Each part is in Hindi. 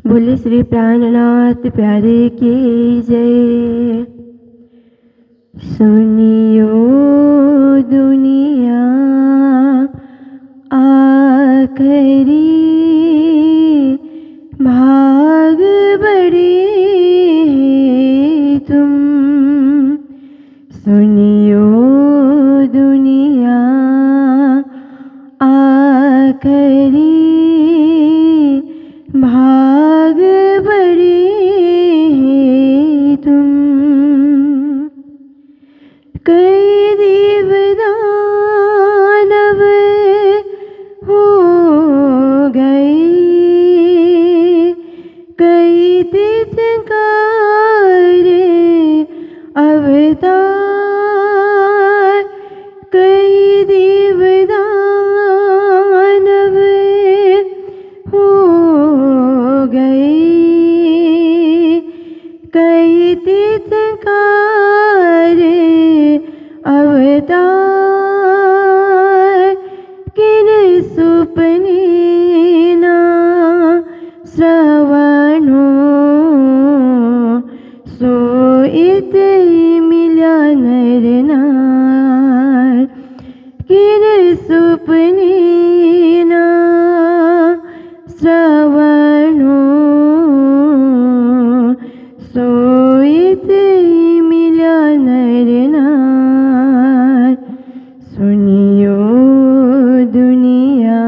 बोले श्री प्राणनाथ प्यारे की जय। सुनियो दुनिया आखरी भाग बड़ी है तुम। सुनियो दुनिया आखरी भाग बड़ी है तुम। कई देवदानव हो गए, कई तीर्थंकर अवतार, कई देवदानव हो गए, कई तीर्थंकर अवतार। किन सुपने ना श्रवणो सोइत मिल्या नर नार। किन सुपने ना श्रवणो सोइत मिल्या नर नार। सुनियो दुनिया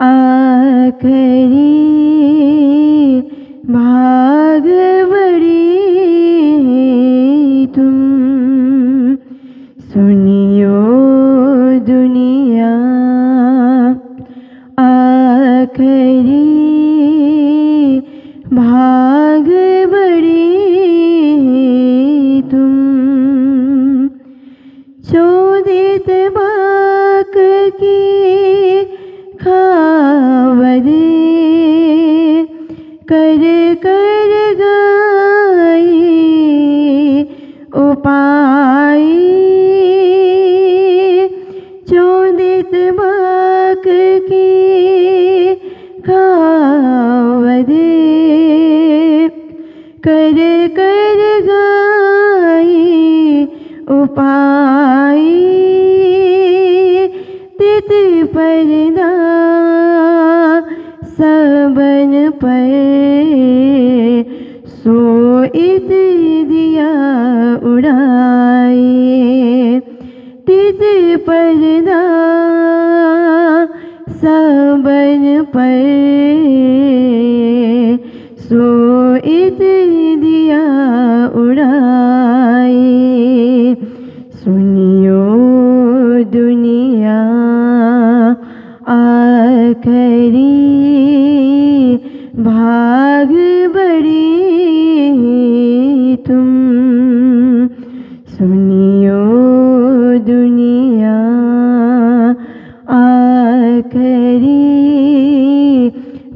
आखरी भाग बड़ी है तुम। सुनियो दुनिया आखरी भाग बड़ी है तुम। चोदित बाक की खावद कर कर गाई उपाय। चोदित बाक की खावद कर कर गाई उपाय। तित परदा सबन पर सोइत दिया उड़ाए। तित परदा सबन पर सोइत दिया उड़ाए। सुनियो दुनिया आखरी भाग बड़ी है तुम। सुनियो दुनिया आखरी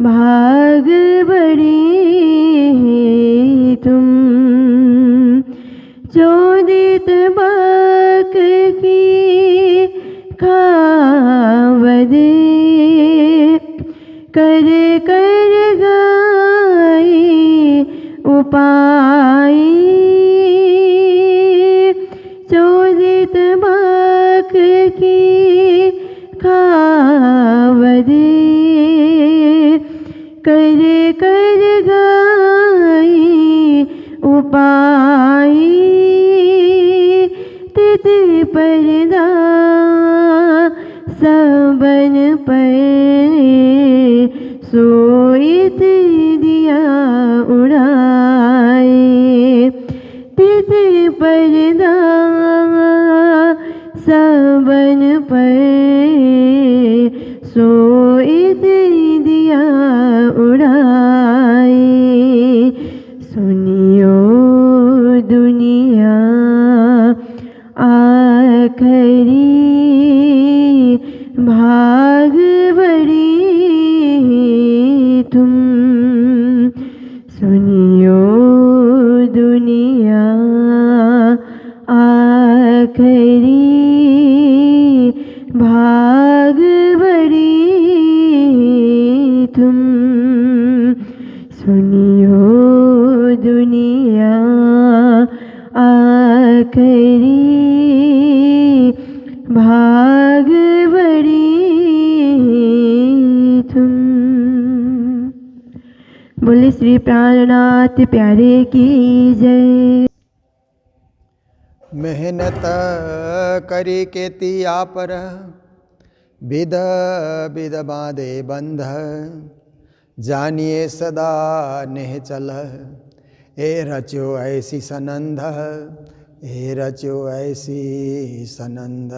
भाग बड़ी है तुम। चोदित बाक की खावद कर कर गाई उपाय। चोदित बाक की खावद कर कर गाई उपाय। तित परदा सबन पर सोइत दिया उड़ाए। तित परदा सबन पर सोइत दिया उड़ाए। सुनियो दुनिया आखरी भाग बड़ी है तुम। सुनियो दुनिया आखरी भाग बड़ी है तुम। सुनियो दुनिया आखरी भाग बड़ी तुम। बोले श्री प्राणनाथ प्यारे की जय। मेहनत करी केती पर विध विध बांधे बंध, जानिए सदा नेह चल, ए रचो ऐसी सनंद, ए रचो ऐसी सनंद।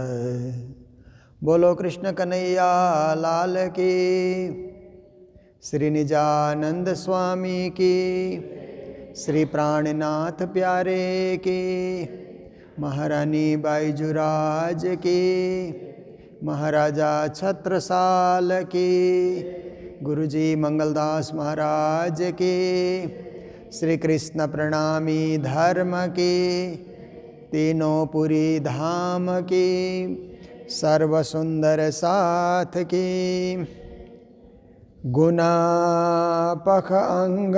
बोलो कृष्ण कन्हैया लाल की, श्री निजानंद स्वामी की, श्री प्राणनाथ प्यारे की, महारानी बाईजुराज की, महाराजा छत्रसाल की, गुरुजी मंगलदास महाराज की, श्री कृष्ण प्रणामी धर्म की, तीनों पुरी धाम की, सर्व सुंदर साथ की, गुना पख अंग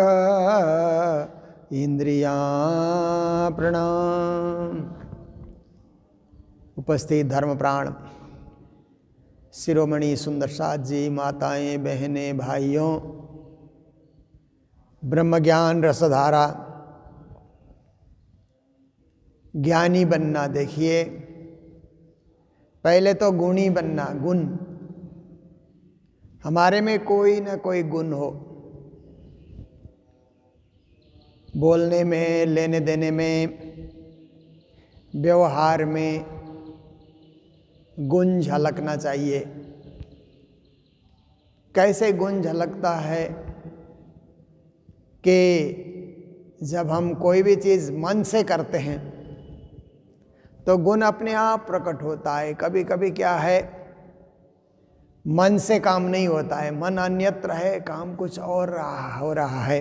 इंद्रियां प्रणाम। उपस्थित धर्म प्राण शिरोमणि सुंदर साथ जी, माताएं, बहनें, भाइयों, ब्रह्म ज्ञान रसधारा ज्ञानी बनना। देखिए, पहले तो गुणी बनना। गुण, हमारे में कोई ना कोई गुण हो, बोलने में, लेने देने में, व्यवहार में गुण झलकना चाहिए। कैसे गुण झलकता है कि जब हम कोई भी चीज़ मन से करते हैं तो गुण अपने आप प्रकट होता है। कभी कभी क्या है, मन से काम नहीं होता है, मन अन्यत्र है, काम कुछ और हो रहा है।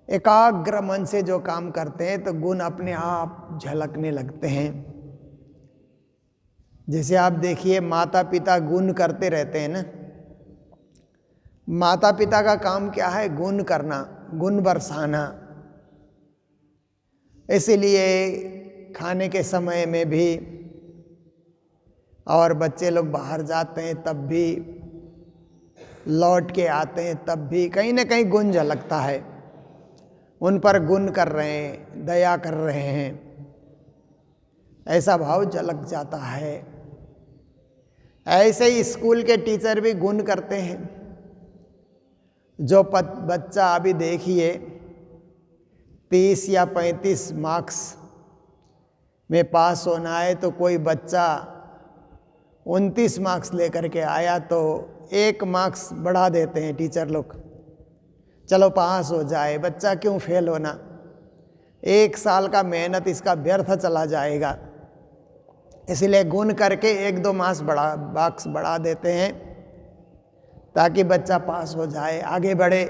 एकाग्र मन से जो काम करते हैं तो गुण अपने आप झलकने लगते हैं। जैसे आप देखिए, माता पिता गुण करते रहते हैं ना। माता पिता का काम क्या है? गुण करना, गुण बरसाना। इसीलिए खाने के समय में भी, और बच्चे लोग बाहर जाते हैं तब भी, लौट के आते हैं तब भी कहीं ना कहीं गुण झलकता है। उन पर गुण कर रहे हैं, दया कर रहे हैं, ऐसा भाव झलक जाता है। ऐसे ही स्कूल के टीचर भी गुण करते हैं। जो बच्चा अभी देखिए 30 या 35 मार्क्स में पास होना है, तो कोई बच्चा 29 मार्क्स लेकर के आया तो 1 मार्क्स बढ़ा देते हैं टीचर लोग, चलो पास हो जाए। बच्चा क्यों फेल होना? 1 साल का मेहनत इसका व्यर्थ चला जाएगा। इसलिए गुण करके 1-2 मार्क्स बढ़ा देते हैं ताकि बच्चा पास हो जाए, आगे बढ़े।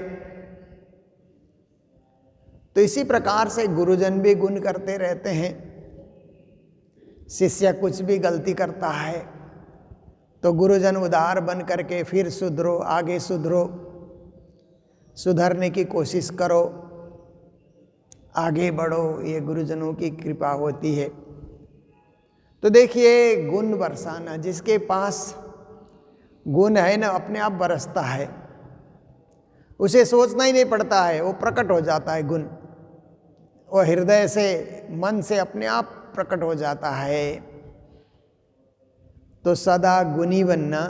तो इसी प्रकार से गुरुजन भी गुण करते रहते हैं। शिष्य कुछ भी गलती करता है तो गुरुजन उदार बन करके फिर सुधरो, आगे सुधरो, सुधरने की कोशिश करो, आगे बढ़ो। ये गुरुजनों की कृपा होती है। तो देखिए, गुण बरसाना, जिसके पास गुण है ना, अपने आप बरसता है, उसे सोचना ही नहीं पड़ता है, वो प्रकट हो जाता है गुण। वो हृदय से, मन से अपने आप प्रकट हो जाता है। तो सदा गुणी बनना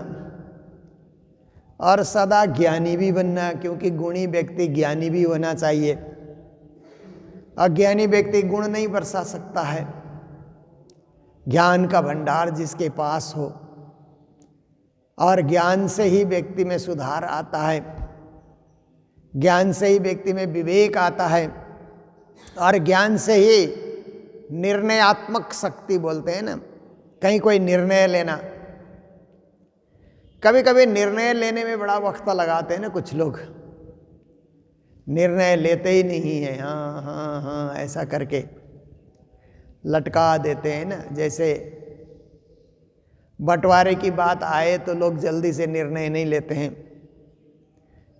और सदा ज्ञानी भी बनना, क्योंकि गुणी व्यक्ति ज्ञानी भी होना चाहिए। अज्ञानी व्यक्ति गुण नहीं बरसा सकता है। ज्ञान का भंडार जिसके पास हो, और ज्ञान से ही व्यक्ति में सुधार आता है, ज्ञान से ही व्यक्ति में विवेक आता है, और ज्ञान से ही निर्णयात्मक शक्ति बोलते हैं ना, कहीं कोई निर्णय लेना। कभी कभी निर्णय लेने में बड़ा वक्त लगाते हैं ना कुछ लोग, निर्णय लेते ही नहीं है, हाँ हाँ हाँ ऐसा करके लटका देते हैं ना। जैसे बंटवारे की बात आए तो लोग जल्दी से निर्णय नहीं लेते हैं,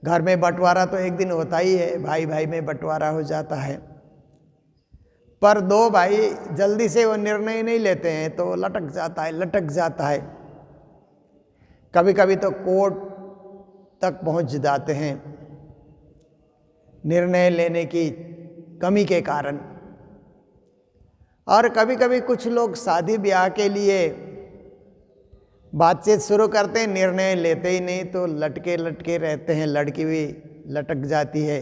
घर में बंटवारा तो एक दिन होता ही है, भाई भाई में बंटवारा हो जाता है, पर दो भाई जल्दी से वो निर्णय नहीं लेते हैं तो लटक जाता है। कभी कभी तो कोर्ट तक पहुंच जाते हैं निर्णय लेने की कमी के कारण। और कभी कभी कुछ लोग शादी ब्याह के लिए बातचीत शुरू करते हैं, निर्णय लेते ही नहीं, तो लटके लटके रहते हैं। लड़की भी लटक जाती है,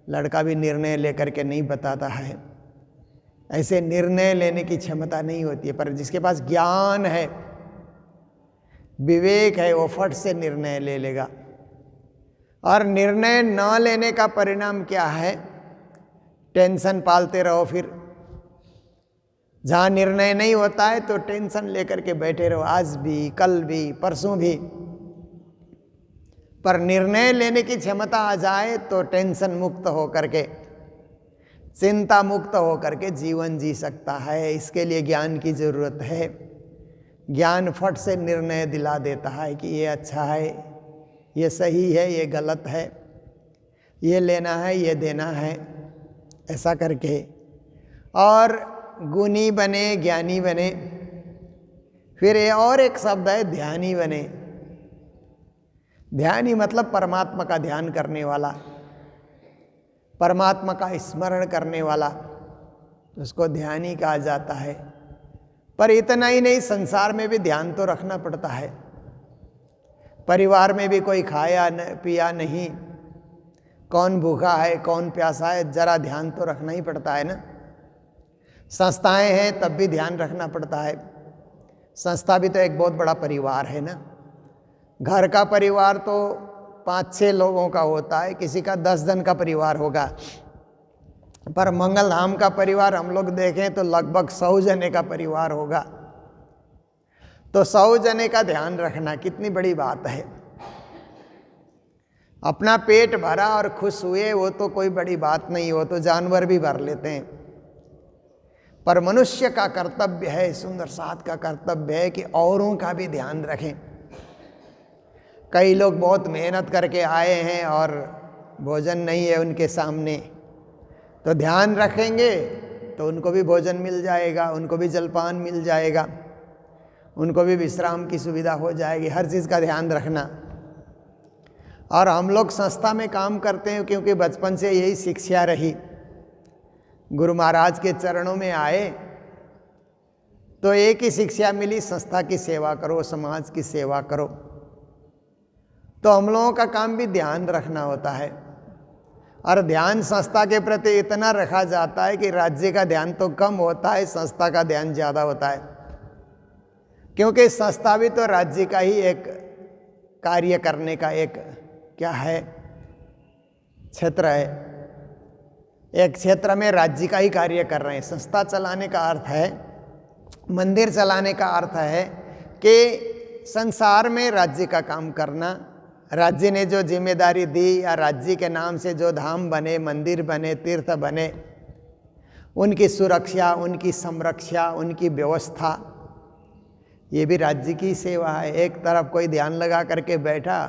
लड़का भी निर्णय लेकर के नहीं बताता है। ऐसे निर्णय लेने की क्षमता नहीं होती है, पर जिसके पास ज्ञान है, विवेक है, वो फट से निर्णय ले लेगा। और निर्णय न लेने का परिणाम क्या है? टेंशन पालते रहो। फिर जहाँ निर्णय नहीं होता है तो टेंशन लेकर के बैठे रहो, आज भी, कल भी, परसों भी। पर निर्णय लेने की क्षमता आ जाए तो टेंशन मुक्त होकर के, चिंता मुक्त होकर के जीवन जी सकता है। इसके लिए ज्ञान की जरूरत है। ज्ञान फट से निर्णय दिला देता है कि ये अच्छा है, ये सही है, ये गलत है, ये लेना है, ये देना है, ऐसा करके। और गुणी बने, ज्ञानी बने। फिर ये और एक शब्द है, ध्यानी बने। ध्यानी मतलब परमात्मा का ध्यान करने वाला, परमात्मा का स्मरण करने वाला, उसको ध्यानी कहा जाता है। पर इतना ही नहीं, संसार में भी ध्यान तो रखना पड़ता है। परिवार में भी कोई खाया पिया नहीं, कौन भूखा है, कौन प्यासा है, जरा ध्यान तो रखना ही पड़ता है ना। संस्थाएं हैं तब भी ध्यान रखना पड़ता है। संस्था भी तो एक बहुत बड़ा परिवार है ना। घर का परिवार तो 5-6 लोगों का होता है, किसी का 10 जन का परिवार होगा। पर मंगल धाम का परिवार हम लोग देखें तो लगभग 100 जने का परिवार होगा। तो 100 जने का ध्यान रखना कितनी बड़ी बात है। अपना पेट भरा और खुश हुए, वो तो कोई बड़ी बात नहीं, वो तो जानवर भी भर लेते हैं। पर मनुष्य का कर्तव्य है, सुंदर साथ का कर्तव्य है कि औरों का भी ध्यान रखें। कई लोग बहुत मेहनत करके आए हैं और भोजन नहीं है उनके सामने, तो ध्यान रखेंगे तो उनको भी भोजन मिल जाएगा, उनको भी जलपान मिल जाएगा, उनको भी विश्राम की सुविधा हो जाएगी। हर चीज़ का ध्यान रखना। और हम लोग संस्था में काम करते हैं क्योंकि बचपन से यही शिक्षा रही। गुरु महाराज के चरणों में आए तो एक ही शिक्षा मिली, संस्था की सेवा करो, समाज की सेवा करो। तो हम लोगों का काम भी ध्यान रखना होता है। और ध्यान संस्था के प्रति इतना रखा जाता है कि राज्य का ध्यान तो कम होता है, संस्था का ध्यान ज़्यादा होता है। क्योंकि संस्था भी तो राज्य का ही एक कार्य करने का एक क्या है, क्षेत्र है। एक क्षेत्र में राज्य का ही कार्य कर रहे हैं। संस्था चलाने का अर्थ है, मंदिर चलाने का अर्थ है कि संसार में राज्य का काम करना। राज्य ने जो जिम्मेदारी दी, या राज्य के नाम से जो धाम बने, मंदिर बने, तीर्थ बने, उनकी सुरक्षा, उनकी संरक्षा, उनकी व्यवस्था, ये भी राज्य की सेवा है। एक तरफ कोई ध्यान लगा करके बैठा,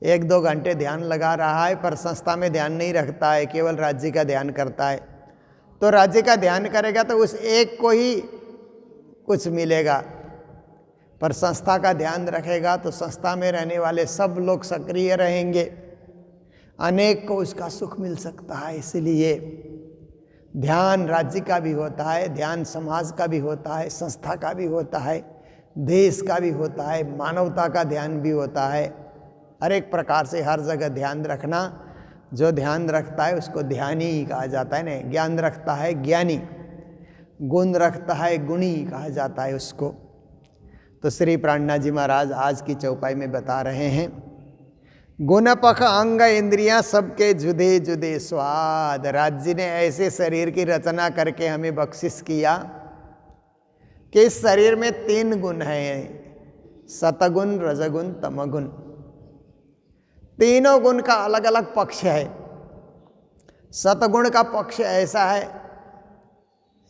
1-2 घंटे ध्यान लगा रहा है, पर संस्था में ध्यान नहीं रखता है, केवल राज्य का ध्यान करता है। तो राज्य का ध्यान करेगा तो उस एक को ही कुछ मिलेगा, पर संस्था का ध्यान रखेगा तो संस्था में रहने वाले सब लोग सक्रिय रहेंगे, अनेक को उसका सुख मिल सकता है। इसलिए ध्यान राज्य का भी होता है, ध्यान समाज का भी होता है, संस्था का भी होता है, देश का भी होता है, मानवता का ध्यान भी होता है। हर एक प्रकार से हर जगह ध्यान रखना। जो ध्यान रखता है उसको ध्यानी कहा जाता है ना। ज्ञान रखता है ज्ञानी, गुण रखता है गुणी कहा जाता है उसको। तो श्री प्राणनाथ जी महाराज आज की चौपाई में बता रहे हैं, गुण पख अंग इंद्रियां सबके जुदे जुदे स्वाद। राज्य ने ऐसे शरीर की रचना करके हमें बख्शिश किया कि इस शरीर में 3 गुण हैं, सतगुण, रजगुण, तमगुण। तीनों गुण का अलग अलग पक्ष है। सतगुण का पक्ष ऐसा है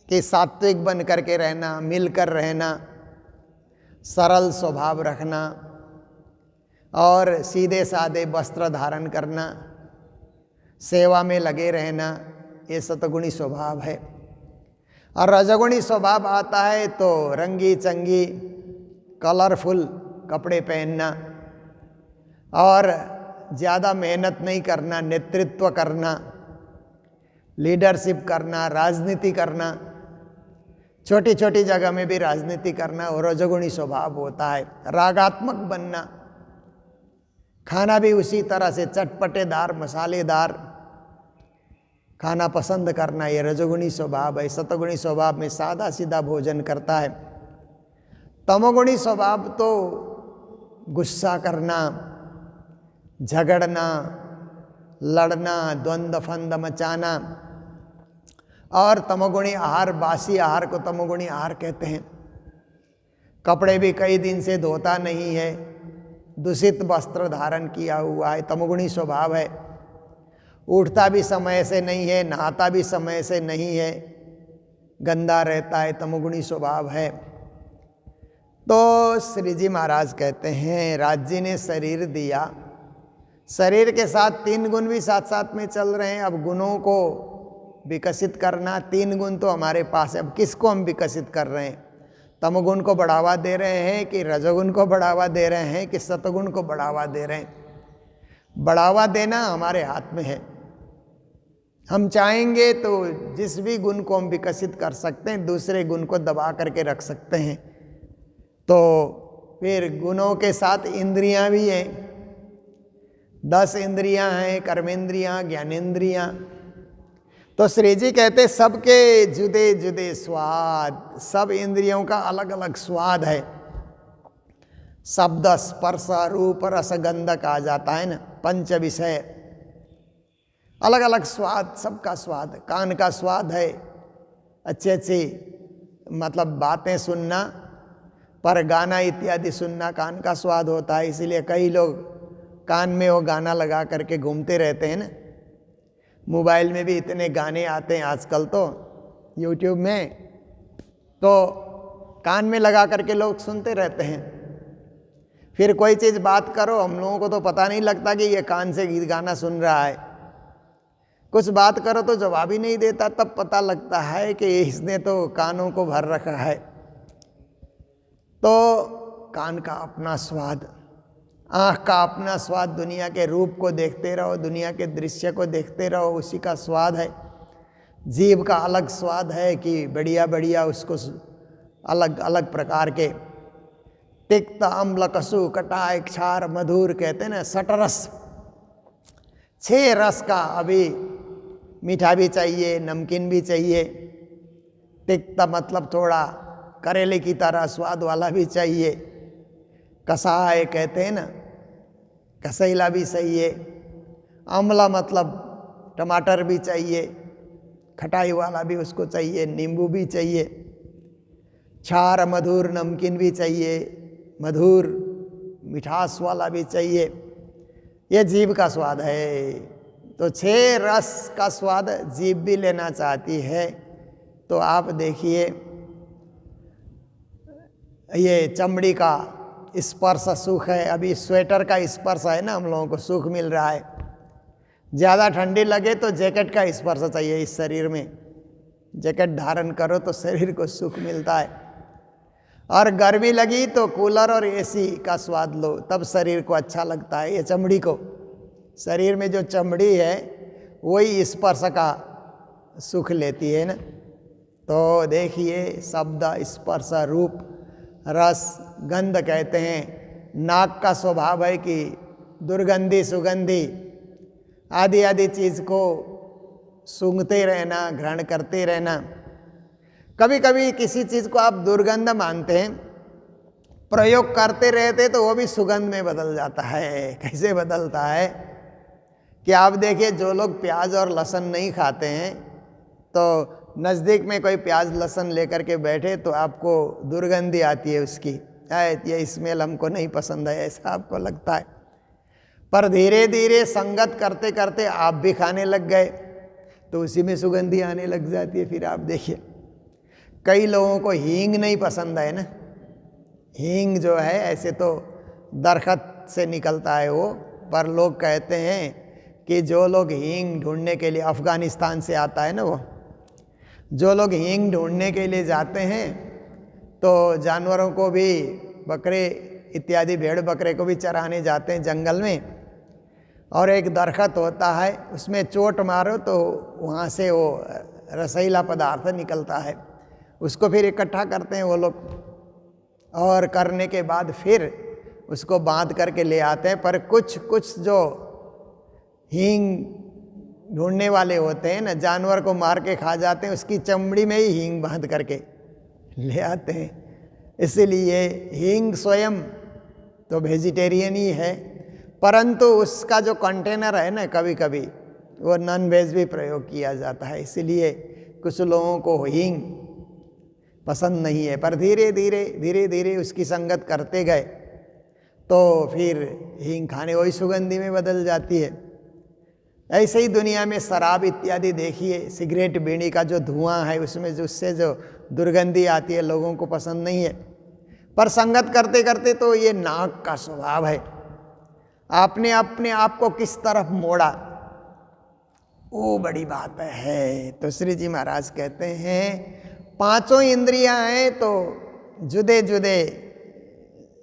कि सात्विक बन करके रहना, मिलकर रहना, सरल स्वभाव रखना, और सीधे साधे वस्त्र धारण करना, सेवा में लगे रहना, ये सतगुणी स्वभाव है। और रजगुणी स्वभाव आता है तो रंगी चंगी कलरफुल कपड़े पहनना और ज़्यादा मेहनत नहीं करना, नेतृत्व करना, लीडरशिप करना, राजनीति करना, छोटी छोटी जगह में भी राजनीति करना और रजोगुणी स्वभाव होता है। रागात्मक बनना, खाना भी उसी तरह से चटपटेदार मसालेदार खाना पसंद करना, ये रजोगुणी स्वभाव है। सतगुणी स्वभाव में सादा सीधा भोजन करता है। तमोगुणी स्वभाव तो गुस्सा करना, झगड़ना, लड़ना, द्वंद्व फंद मचाना। और तमोगुणी आहार, बासी आहार को तमोगुणी आहार कहते हैं। कपड़े भी कई दिन से धोता नहीं है, दूषित वस्त्र धारण किया हुआ है, तमोगुणी स्वभाव है। उठता भी समय से नहीं है, नहाता भी समय से नहीं है, गंदा रहता है, तमोगुणी स्वभाव है। तो श्री जी महाराज कहते हैं, राज जी ने शरीर दिया, शरीर के साथ 3 गुण भी साथ साथ में चल रहे हैं। अब गुणों को विकसित करना, 3 गुण तो हमारे पास है, अब किसको हम विकसित कर रहे हैं? तमोगुण को बढ़ावा दे रहे हैं कि रजोगुण को बढ़ावा दे रहे हैं कि सतगुण को बढ़ावा दे रहे हैं? बढ़ावा देना हमारे हाथ में है। हम चाहेंगे तो जिस भी गुण को हम विकसित कर सकते हैं, दूसरे गुण को दबा करके रख सकते हैं। तो फिर गुणों के साथ इंद्रियां भी हैं, 10 इंद्रियां हैं, कर्मेंद्रियां, ज्ञानेंद्रियां। तो श्री जी कहते सबके जुदे जुदे स्वाद, सब इंद्रियों का अलग अलग स्वाद है। शब्द स्पर्श रूप रस गंध कहा जाता है ना, 5 विषय, अलग अलग स्वाद, सबका स्वाद। कान का स्वाद है अच्छे अच्छे मतलब बातें सुनना, पर गाना इत्यादि सुनना कान का स्वाद होता है। इसीलिए कई लोग कान में वो गाना लगा करके घूमते रहते हैं ना। मोबाइल में भी इतने गाने आते हैं आजकल, तो यूट्यूब में, तो कान में लगा करके लोग सुनते रहते हैं। फिर कोई चीज़ बात करो, हम लोगों को तो पता नहीं लगता कि ये कान से गाना सुन रहा है। कुछ बात करो तो जवाब ही नहीं देता, तब पता लगता है कि इसने तो कानों को भर रखा है। तो कान का अपना स्वाद, आँख का अपना स्वाद, दुनिया के रूप को देखते रहो, दुनिया के दृश्य को देखते रहो, उसी का स्वाद है। जीभ का अलग स्वाद है कि बढ़िया बढ़िया उसको अलग अलग प्रकार के तिक्त, अम्ल, कशु, कटाय, क्षार, मधुर कहते हैं ना, सटरस, 6 रस का। अभी मीठा भी चाहिए, नमकीन भी चाहिए, तिक्त मतलब थोड़ा करेले की तरह स्वाद वाला भी चाहिए, कसाय कहते हैं ना, कसैला भी सही है, अम्ला मतलब टमाटर भी चाहिए, खटाई वाला भी उसको चाहिए, नींबू भी चाहिए, क्षार मधुर नमकीन भी चाहिए, मधुर मिठास वाला भी चाहिए। ये जीभ का स्वाद है। तो 6 रस का स्वाद जीभ भी लेना चाहती है। तो आप देखिए, ये चमड़ी का स्पर्श सुख है। अभी स्वेटर का स्पर्श है ना, हम लोगों को सुख मिल रहा है। ज़्यादा ठंडी लगे तो जैकेट का स्पर्श चाहिए इस शरीर में, जैकेट धारण करो तो शरीर को सुख मिलता है। और गर्मी लगी तो कूलर और एसी का स्वाद लो, तब शरीर को अच्छा लगता है। ये चमड़ी को, शरीर में जो चमड़ी है वही स्पर्श का सुख लेती है ना। तो देखिए, शब्द, स्पर्श, रूप, रस, गंध कहते हैं। नाक का स्वभाव है कि दुर्गंधी, सुगंधी आदि आदि चीज़ को सूंघते रहना, ग्रहण करते रहना। कभी कभी किसी चीज़ को आप दुर्गंध मानते हैं, प्रयोग करते रहते तो वो भी सुगंध में बदल जाता है। कैसे बदलता है कि आप देखिए, जो लोग प्याज और लहसुन नहीं खाते हैं, तो नज़दीक में कोई प्याज लहसुन लेकर के बैठे तो आपको दुर्गंधी आती है उसकी, ये स्मेल हमको नहीं पसंद है, ऐसा आपको लगता है। पर धीरे धीरे संगत करते करते आप भी खाने लग गए तो उसी में सुगंधी आने लग जाती है। फिर आप देखिए, कई लोगों को हींग नहीं पसंद है ना। हींग जो है, ऐसे तो दरखत से निकलता है वो। पर लोग कहते हैं कि जो लोग हींग ढूंढने के लिए, अफ़गानिस्तान से आता है ना वो, जो लोग हींग ढूंढने के लिए जाते हैं तो जानवरों को भी, बकरे इत्यादि भेड़ बकरे को भी चराने जाते हैं जंगल में, और एक दरख्त होता है उसमें चोट मारो तो वहाँ से वो रसीला पदार्थ निकलता है, उसको फिर इकट्ठा करते हैं वो लोग, और करने के बाद फिर उसको बांध करके ले आते हैं। पर कुछ जो हींग ढूंढने वाले होते हैं ना, जानवर को मार के खा जाते हैं, उसकी चमड़ी में ही हींग बांध करके ले आते हैं। इसलिए हींग स्वयं तो वेजिटेरियन ही है, परंतु उसका जो कंटेनर है ना, कभी कभी वो नॉन वेज भी प्रयोग किया जाता है, इसलिए कुछ लोगों को हींग पसंद नहीं है। पर धीरे धीरे उसकी संगत करते गए तो फिर हींग खाने वही सुगंधी में बदल जाती है। ऐसे ही दुनिया में शराब इत्यादि देखिए, सिगरेट बीड़ी का जो धुआं है उसमें उससे जो दुर्गंधी आती है लोगों को पसंद नहीं है, पर संगत करते करते तो ये नाक का स्वभाव है। आपने अपने आप को किस तरफ मोड़ा, वो बड़ी बात है। तो श्री जी महाराज कहते हैं पांचों इंद्रियां हैं तो जुदे जुदे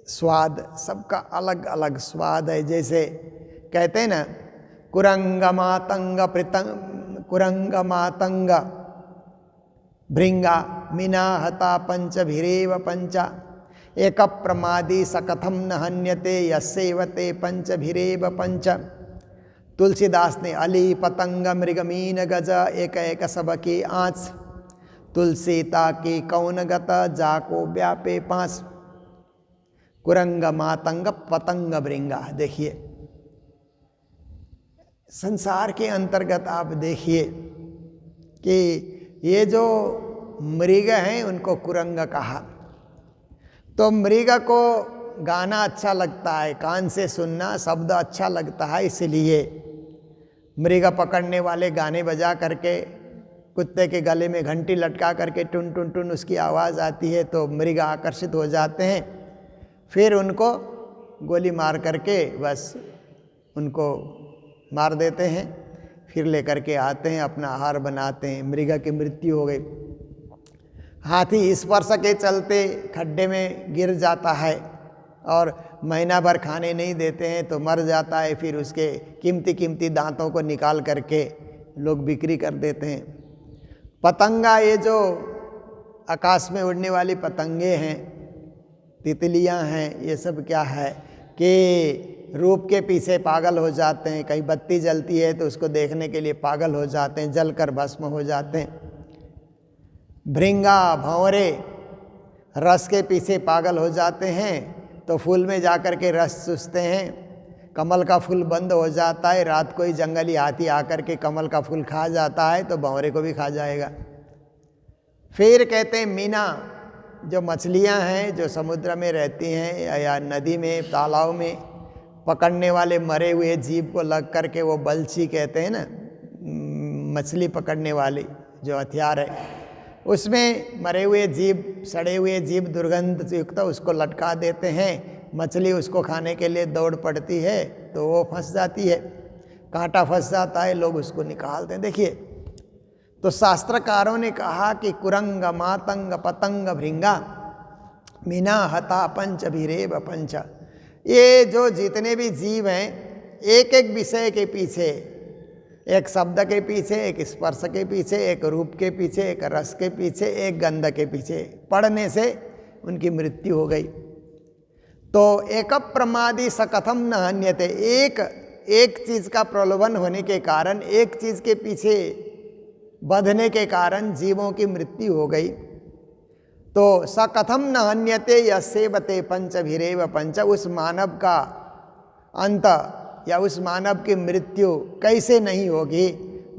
स्वाद, सबका अलग अलग स्वाद है। जैसे कहते हैं ना, कुरंगमातंग भृंगा मीनाहता पंचभिरेव पंचा एक प्रमादी सकथम न हन्यते यस्सेवते पंचभिरेव पंच। तुलसीदास ने अली पतंग मृगमीन गज एक एक सबके आँच, तुलसीता की कौन गत जाको व्यापे पांच। कुरंग मातंग पतंग भृंगा, देखिए संसार के अंतर्गत आप देखिए कि ये जो मृग हैं उनको कुरंग कहा। तो मृग को गाना अच्छा लगता है, कान से सुनना, शब्द अच्छा लगता है, इसलिए मृग पकड़ने वाले गाने बजा करके, कुत्ते के गले में घंटी लटका करके टुन टुन टुन उसकी आवाज़ आती है तो मृग आकर्षित हो जाते हैं, फिर उनको गोली मार करके बस उनको मार देते हैं, फिर लेकर के आते हैं, अपना आहार बनाते हैं। मृग की मृत्यु हो गई। हाथी स्पर्श के चलते खड्डे में गिर जाता है और महीना भर खाने नहीं देते हैं तो मर जाता है, फिर उसके कीमती दांतों को निकाल करके लोग बिक्री कर देते हैं। पतंगा, ये जो आकाश में उड़ने वाली पतंगे हैं, तितलियां हैं, ये सब क्या है कि रूप के पीछे पागल हो जाते हैं। कहीं बत्ती जलती है तो उसको देखने के लिए पागल हो जाते हैं, जलकर भस्म हो जाते हैं। भृंगा, भंवरे रस के पीछे पागल हो जाते हैं तो फूल में जाकर के रस चूसते हैं। कमल का फूल बंद हो जाता है, रात को ही जंगली हाथी आकर के कमल का फूल खा जाता है तो भंवरे को भी खा जाएगा। फिर कहते हैं मीना, जो मछलियां हैं जो समुद्र में रहती हैं या नदी में, तालाब में, पकड़ने वाले मरे हुए जीव को लग करके, वो बलछी कहते हैं ना, मछली पकड़ने वाली जो हथियार है, उसमें मरे हुए जीव, सड़े हुए जीव दुर्गंध युक्त उसको लटका देते हैं। मछली उसको खाने के लिए दौड़ पड़ती है तो वो फंस जाती है, कांटा फंस जाता है, लोग उसको निकालते हैं। देखिए, तो शास्त्रकारों ने कहा कि कुरंग मातंग पतंग भृंगा मीना हता पंच भिरेव पंच। ये जो जितने भी जीव हैं, एक एक विषय के पीछे, एक शब्द के पीछे, एक स्पर्श के पीछे, एक रूप के पीछे, एक रस के पीछे, एक गंध के पीछे पड़ने से उनकी मृत्यु हो गई। तो एक प्रमादी सकथम न हन्यते, एक चीज का प्रलोभन होने के कारण, एक चीज के पीछे बंधने के कारण जीवों की मृत्यु हो गई। तो सकथम न हन्यते यस्सेवते पंचभिरेव पंच, उस मानव का अंत या उस मानव की मृत्यु कैसे नहीं होगी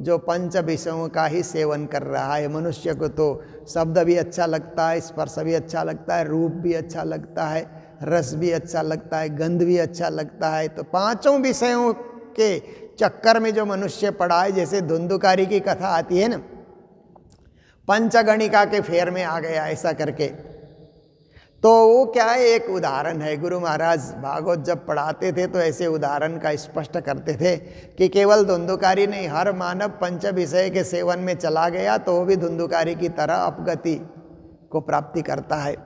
जो पंच विषयों का ही सेवन कर रहा है। मनुष्य को तो शब्द भी अच्छा लगता है, स्पर्श भी अच्छा लगता है, रूप भी अच्छा लगता है, रस भी अच्छा लगता है, गंध भी अच्छा लगता है। तो पांचों विषयों के चक्कर में जो मनुष्य पड़ा है, जैसे धुंधुकारी की कथा आती है ना, पंचगणिका के फेर में आ गया ऐसा करके, तो वो क्या है, एक उदाहरण है। गुरु महाराज भागवत जब पढ़ाते थे तो ऐसे उदाहरण का स्पष्ट करते थे कि केवल धुंधुकारी नहीं, हर मानव पंच विषय के सेवन में चला गया तो वो भी धुंधुकारी की तरह अपगति को प्राप्ति करता है।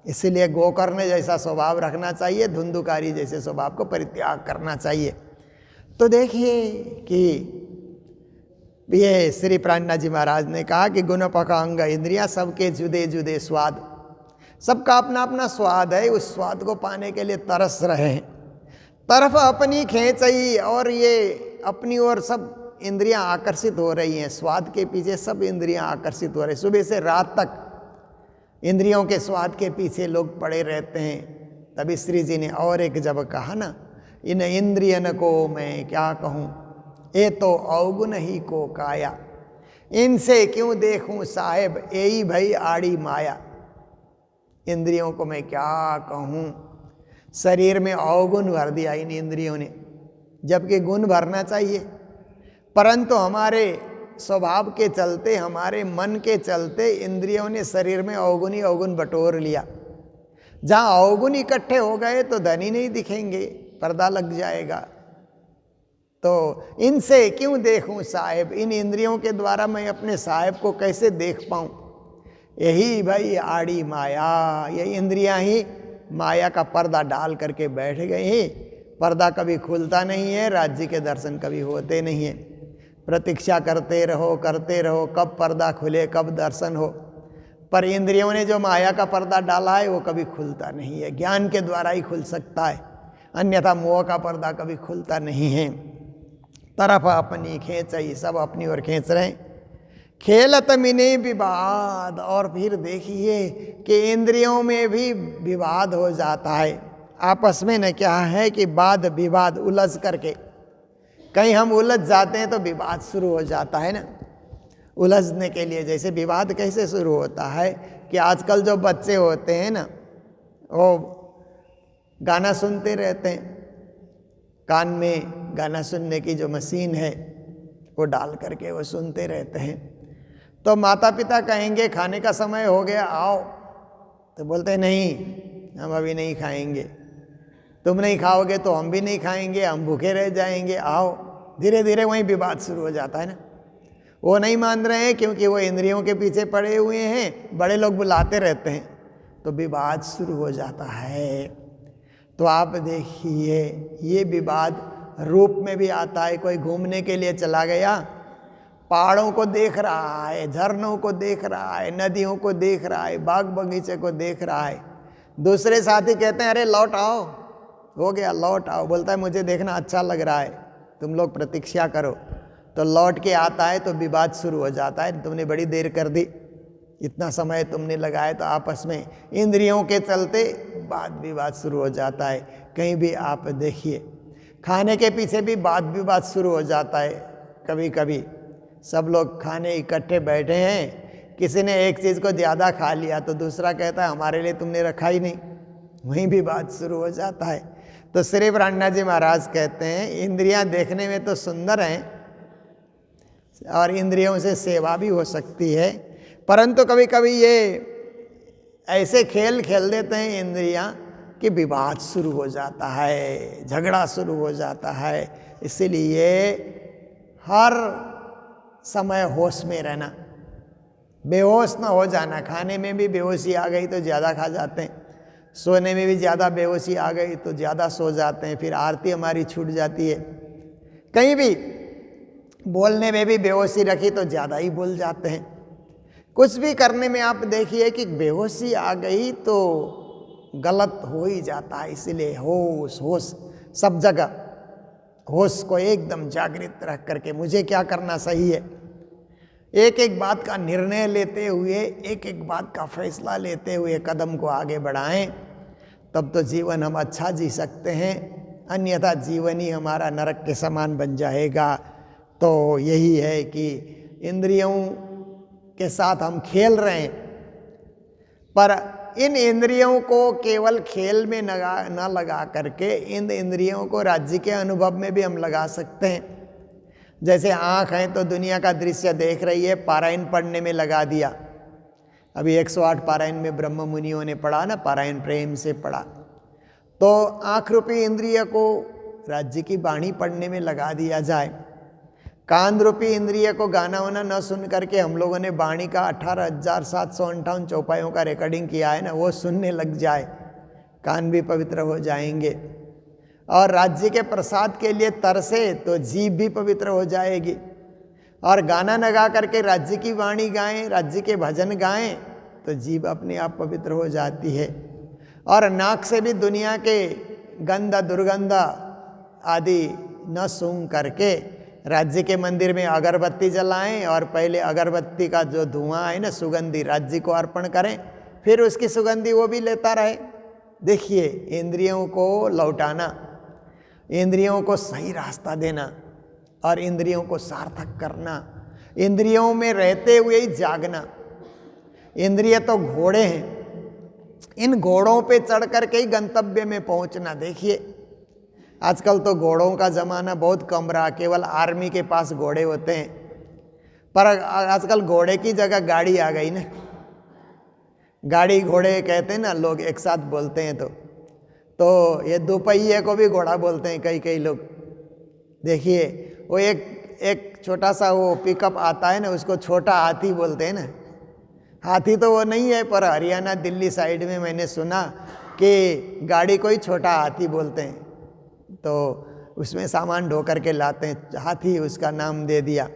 इसीलिए गोकर्ण जैसा स्वभाव रखना चाहिए, धुंधुकारी जैसे स्वभाव को परित्याग करना चाहिए। तो देखिए कि ये श्री प्राणनाथ जी महाराज ने कहा कि गुण पकांग इंद्रियां, सबके जुदे जुदे स्वाद, सबका अपना अपना स्वाद है, उस स्वाद को पाने के लिए तरस रहे हैं। तरफ अपनी खेचई, और ये अपनी ओर सब इंद्रियां आकर्षित हो रही हैं, स्वाद के पीछे सब इंद्रियां आकर्षित हो रही। सुबह से रात तक इंद्रियों के स्वाद के पीछे लोग पड़े रहते हैं। तभी श्री जी ने और एक जब कहा ना, इन इंद्रियन को मैं क्या कहूँ, ये तो अवगुण ही को काया, इनसे क्यों देखूं साहेब, यही भई आड़ी माया। इंद्रियों को मैं क्या कहूँ, शरीर में अवगुण भर दिया इन इंद्रियों ने, जबकि गुण भरना चाहिए। परंतु हमारे स्वभाव के चलते, हमारे मन के चलते इंद्रियों ने शरीर में अवगुण ही अवगुण बटोर लिया। जहाँ अवगुण इकट्ठे हो गए तो धन ही नहीं दिखेंगे, पर्दा लग जाएगा। तो इनसे क्यों देखूं साहेब, इन इंद्रियों के द्वारा मैं अपने साहेब को कैसे देख पाऊं। यही भाई आड़ी माया, ये इंद्रियां ही माया का पर्दा डाल करके बैठ गई। पर्दा कभी खुलता नहीं है, राज्य के दर्शन कभी होते नहीं है। प्रतीक्षा करते रहो कब पर्दा खुले, कब दर्शन हो। पर इंद्रियों ने जो माया का पर्दा डाला है वो कभी खुलता नहीं है। ज्ञान के द्वारा ही खुल सकता है, अन्यथा मोह का पर्दा कभी खुलता नहीं है। तरफ अपनी खींचई, सब अपनी ओर खींच रहे हैं। खेलत मिने विवाद, और फिर देखिए कि इंद्रियों में भी विवाद हो जाता है आपस में। न क्या है कि वाद विवाद, उलझ करके कहीं हम उलझ जाते हैं तो विवाद शुरू हो जाता है ना। उलझने के लिए, जैसे विवाद कैसे शुरू होता है कि आजकल जो बच्चे होते हैं ना, वो गाना सुनते रहते हैं, कान में गाना सुनने की जो मशीन है वो डाल करके वो सुनते रहते हैं। तो माता पिता कहेंगे खाने का समय हो गया आओ, तो बोलते हैं नहीं हम अभी नहीं खाएंगे, तुम नहीं खाओगे तो हम भी नहीं खाएंगे, हम भूखे रह जाएंगे, आओ। धीरे धीरे वहीं विवाद शुरू हो जाता है ना। वो नहीं मान रहे हैं क्योंकि वो इंद्रियों के पीछे पड़े हुए हैं, बड़े लोग बुलाते रहते हैं तो विवाद शुरू हो जाता है। तो आप देखिए ये विवाद रूप में भी आता है। कोई घूमने के लिए चला गया, पहाड़ों को देख रहा है, झरनों को देख रहा है, नदियों को देख रहा है, बाग बगीचे को देख रहा है। दूसरे साथी कहते हैं अरे लौट आओ, हो गया लौट आओ। बोलता है मुझे देखना अच्छा लग रहा है, तुम लोग प्रतीक्षा करो। तो लौट के आता है तो विवाद शुरू हो जाता है, तुमने बड़ी देर कर दी, इतना समय तुमने लगाया। तो आपस में इंद्रियों के चलते वाद विवाद शुरू हो जाता है। कहीं भी आप देखिए खाने के पीछे भी वाद विवाद शुरू हो जाता है। कभी कभी सब लोग खाने इकट्ठे बैठे हैं, किसी ने एक चीज़ को ज़्यादा खा लिया तो दूसरा कहता है हमारे लिए तुमने रखा ही नहीं, वहीं भी बात शुरू हो जाता है। तो श्री प्राणनाथ जी महाराज कहते हैं इंद्रियां देखने में तो सुंदर हैं और इंद्रियों से सेवा भी हो सकती है, परंतु कभी कभी ये ऐसे खेल खेल देते हैं इंद्रियां कि विवाद शुरू हो जाता है, झगड़ा शुरू हो जाता है। इसीलिए हर समय होश में रहना, बेहोश ना हो जाना। खाने में भी बेहोशी आ गई तो ज़्यादा खा जाते हैं, सोने में भी ज़्यादा बेहोशी आ गई तो ज़्यादा सो जाते हैं, फिर आरती हमारी छूट जाती है। कहीं भी बोलने में भी बेहोशी रखी तो ज़्यादा ही बोल जाते हैं। कुछ भी करने में आप देखिए कि बेहोशी आ गई तो गलत हो ही जाता है। इसीलिए होश होश सब जगह, होश को एकदम जागृत रख करके मुझे क्या करना सही है, एक एक बात का निर्णय लेते हुए, एक एक बात का फैसला लेते हुए कदम को आगे बढ़ाएं, तब तो जीवन हम अच्छा जी सकते हैं। अन्यथा जीवन ही हमारा नरक के समान बन जाएगा। तो यही है कि इंद्रियों के साथ हम खेल रहे हैं, पर इन इंद्रियों को केवल खेल में न लगा करके इन इंद्रियों को राज्य के अनुभव में भी हम लगा सकते हैं। जैसे आँख है तो दुनिया का दृश्य देख रही है, पारायण पढ़ने में लगा दिया, अभी 108 पारायण में ब्रह्म मुनियों ने पढ़ा ना, पारायण प्रेम से पढ़ा। तो आँख रूपी इंद्रिय को राज्य की वाणी पढ़ने में लगा दिया जाए, कान रूपी इंद्रिय को गाना वाना न सुन करके हम लोगों ने वाणी का 18,758 चौपाइयों का रिकॉर्डिंग किया है ना, वो सुनने लग जाए, कान भी पवित्र हो जाएंगे। और राज्य के प्रसाद के लिए तरसे तो जीभ भी पवित्र हो जाएगी। और गाना न गा करके राज्य की वाणी गाएं, राज्य के भजन गाएं तो जीभ अपने आप पवित्र हो जाती है। और नाक से भी दुनिया के गंदा दुर्गंधा आदि न सूंघ करके राज्य के मंदिर में अगरबत्ती जलाएं और पहले अगरबत्ती का जो धुआं है ना सुगंधी राज्य को अर्पण करें, फिर उसकी सुगंधी वो भी लेता रहे। देखिए, इंद्रियों को लौटाना, इंद्रियों को सही रास्ता देना और इंद्रियों को सार्थक करना, इंद्रियों में रहते हुए ही जागना। इंद्रिय तो घोड़े हैं, इन घोड़ों पे चढ़ करके ही गंतव्य में पहुंचना। देखिए, आजकल तो घोड़ों का ज़माना बहुत कम रहा, केवल आर्मी के पास घोड़े होते हैं। पर आजकल घोड़े की जगह गाड़ी आ गई ना, गाड़ी घोड़े कहते हैं ना लोग, एक साथ बोलते हैं। तो ये दोपहिए को भी घोड़ा बोलते हैं कई लोग। देखिए, वो एक छोटा सा वो पिकअप आता है ना, उसको छोटा हाथी बोलते हैं ना। हाथी तो वो नहीं है, पर हरियाणा दिल्ली साइड में मैंने सुना कि गाड़ी को ही छोटा हाथी बोलते हैं। तो उसमें सामान ढो करके लाते हैं, हाथी उसका नाम दे दिया।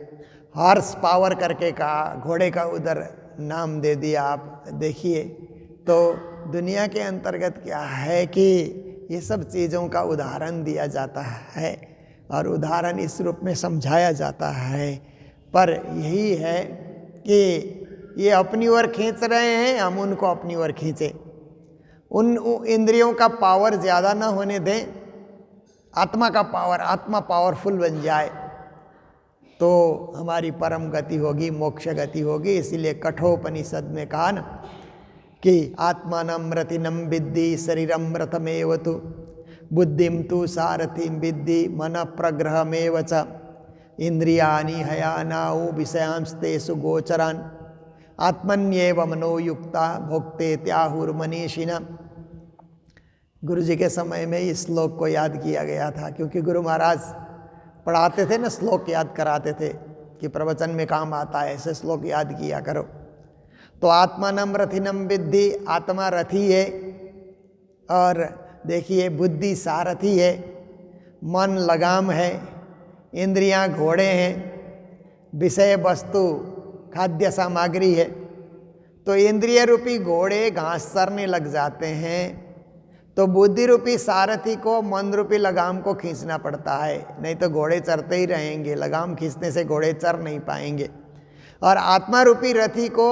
हॉर्स पावर करके कहा, घोड़े का उधर नाम दे दिया। आप देखिए, तो दुनिया के अंतर्गत क्या है कि ये सब चीज़ों का उदाहरण दिया जाता है और उदाहरण इस रूप में समझाया जाता है। पर यही है कि ये अपनी ओर खींच रहे हैं, हम उनको अपनी ओर खींचें। उन इंद्रियों का पावर ज़्यादा ना होने दें, आत्मा का पावर, आत्मा पावरफुल बन जाए तो हमारी परम गति होगी, मोक्ष गति होगी। इसीलिए कठोपनिषद में कहा ना कि आत्मानं रथिनं विद्धि शरीरं रथमेव तु बुद्धिं तु सारथिं विद्धि मन प्रग्रहमेव च इंद्रियाणि हयानाउ विषयांस्तेषु गोचरान् आत्मन्येव मनोयुक्ता भोक्ते त्याहुर्मनीषिणः। गुरु जी के समय में इस श्लोक को याद किया गया था, क्योंकि गुरु महाराज पढ़ाते थे ना, श्लोक याद कराते थे कि प्रवचन में काम आता है, ऐसे श्लोक याद किया करो। तो आत्मानं रथिनं विद्धि, आत्मा रथी है और देखिए बुद्धि सारथी है, मन लगाम है, इंद्रियां घोड़े हैं, विषय वस्तु खाद्य सामग्री है। तो इंद्रिय रूपी घोड़े घास चरने लग जाते हैं, तो बुद्धि रूपी सारथी को मन रूपी लगाम को खींचना पड़ता है, नहीं तो घोड़े चरते ही रहेंगे, लगाम खींचने से घोड़े चर नहीं पाएंगे। और आत्मा रूपी रथी को,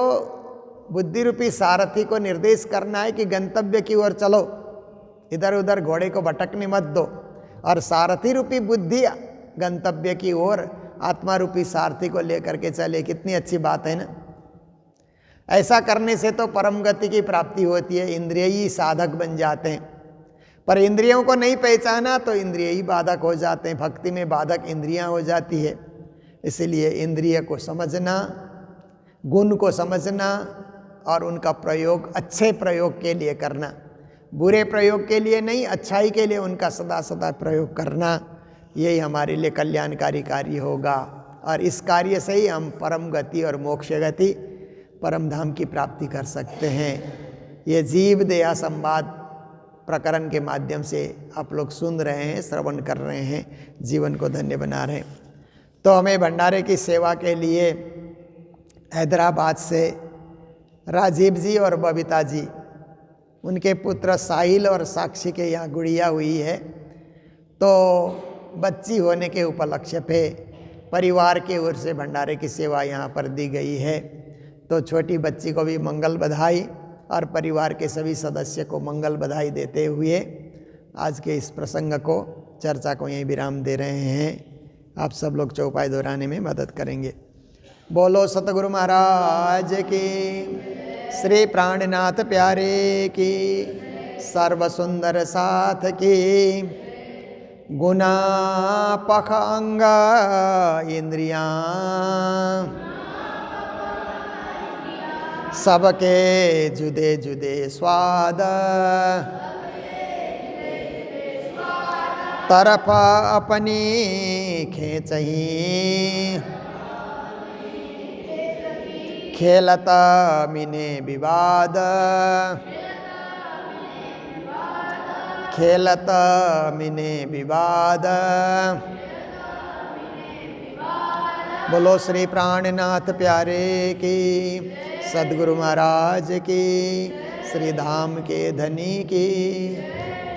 बुद्धि रूपी सारथी को निर्देश करना है कि गंतव्य की ओर चलो, इधर उधर घोड़े को भटकने मत दो। और सारथी रूपी बुद्धि गंतव्य की ओर आत्मा रूपी सारथी को लेकर के चले। कितनी अच्छी बात है ना। ऐसा करने से तो परम गति की प्राप्ति होती है, इंद्रिय ही साधक बन जाते हैं। पर इंद्रियों को नहीं पहचाना तो इंद्रिय ही बाधक हो जाते हैं, भक्ति में बाधक इंद्रियां हो जाती है। इसलिए इंद्रिय को समझना, गुण को समझना और उनका प्रयोग अच्छे प्रयोग के लिए करना, बुरे प्रयोग के लिए नहीं, अच्छाई के लिए उनका सदा सदा प्रयोग करना, यही हमारे लिए कल्याणकारी कार्य होगा। और इस कार्य से ही हम परम गति और मोक्ष गति, परम धाम की प्राप्ति कर सकते हैं। ये जीव देहा संवाद प्रकरण के माध्यम से आप लोग सुन रहे हैं, श्रवण कर रहे हैं, जीवन को धन्य बना रहे हैं। तो हमें भंडारे की सेवा के लिए हैदराबाद से राजीव जी और बबीता जी, उनके पुत्र साहिल और साक्षी के यहाँ गुड़िया हुई है। तो बच्ची होने के उपलक्ष्य पे परिवार के ओर से भंडारे की सेवा यहाँ पर दी गई है। तो छोटी बच्ची को भी मंगल बधाई और परिवार के सभी सदस्य को मंगल बधाई देते हुए आज के इस प्रसंग को, चर्चा को यहीं विराम दे रहे हैं। आप सब लोग चौपाई दोहराने में मदद करेंगे। बोलो सतगुरु महाराज की, श्री प्राणनाथ प्यारे की, सर्व सुंदर साथ की, गुना पखंग इंद्रियां सबके जुदे जुदे स्वाद तरफ अपनी खेचही खेलत मिने विवाद खेलत मिने विवाद। बोलो श्री प्राणनाथ प्यारे की, सद्गुरु महाराज की, श्री धाम के धनी की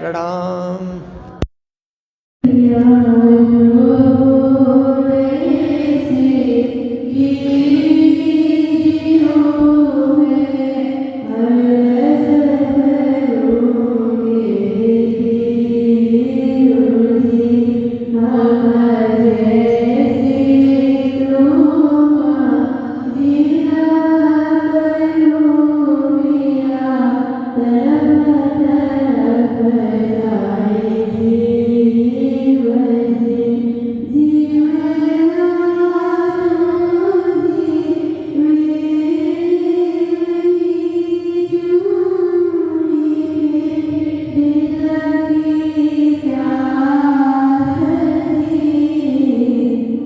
प्रणाम।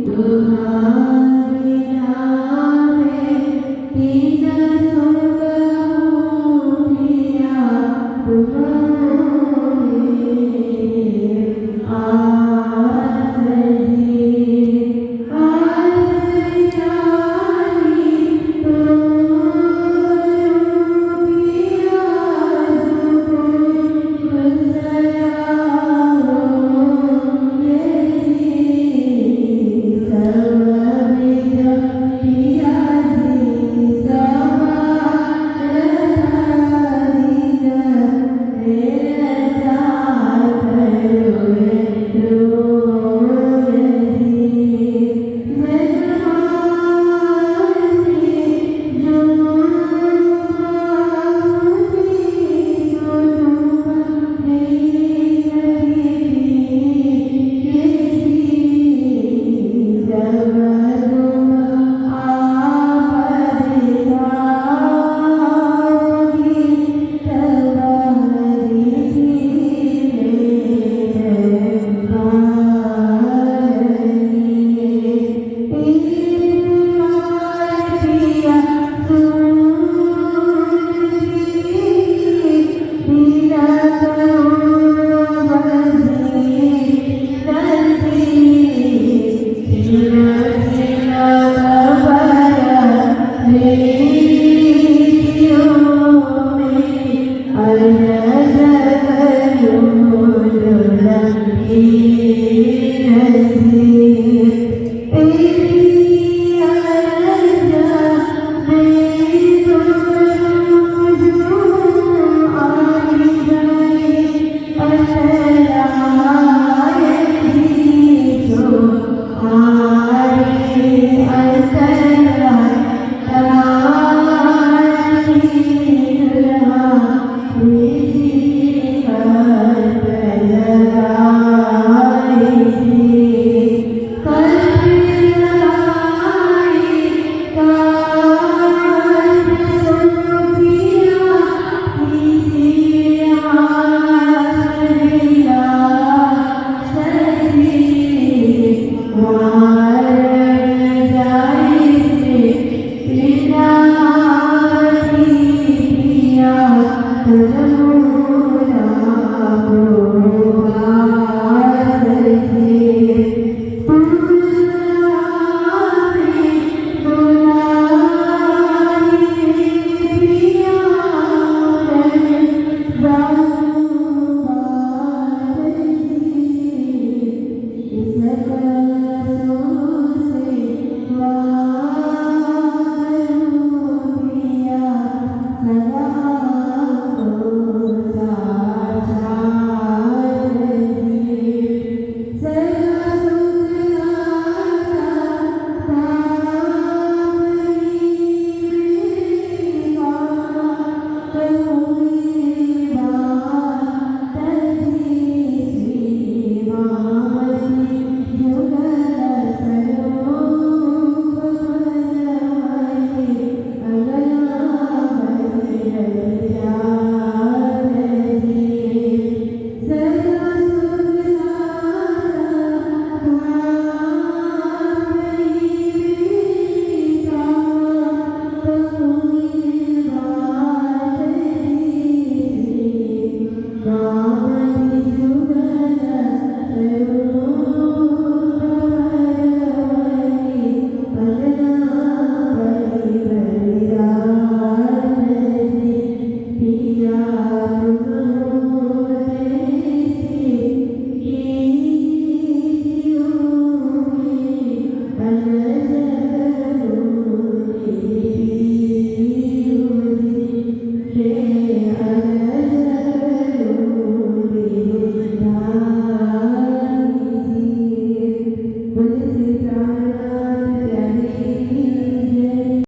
Tuhan